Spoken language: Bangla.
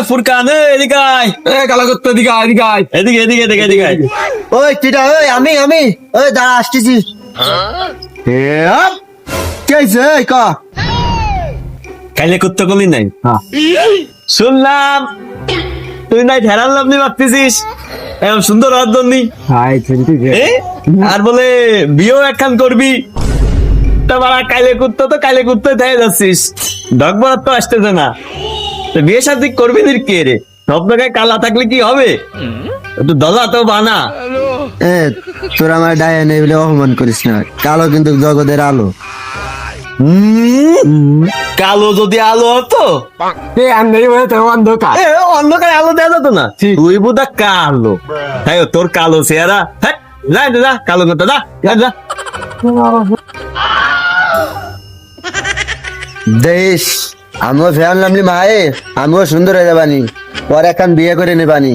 ফুরকান এদিকে আয়। কালা করতে এদিকে এদিকে এদিকে এদিকে এদিকে আয়। ওই কিটা ওই আমি ওই দাঁড়া আসতেছি কে হইছে এই ক কাইলে কুত্তা কলি নাই শুনলাম তুই নাই ঢেরার লাভনি ভাবতেছিস এমন সুন্দর রাজধানী আর বলে বিয়েও একখান করবি তা বাড়া কাইলে কুত্তা তো কাইলে কুত্তা থেকে যাচ্ছিস ডকবরাত তো আসতেছে না তো বিয়ে শাদী করবি নির কে রে সব জায়গায় কালা থাকলে কি হবে একটু দলা তো বানা এ তোর আমার ডায়ে নেই বলে অপমান করিস না কালো কিন্তু জগতের আলো কালো যদি আলো হতো অন্ধকার অন্ধকারে আলো দেওয়া যেত না তুই বোধা কালো তাই তোর কালো চেহারা হ্যাঁ যা যা কালো কথা যা দেশ আমিও ফেয়ার নামলি মায়ে আমিও সুন্দর হয়ে যাবানি পরে এখন বিয়ে করে নেবানি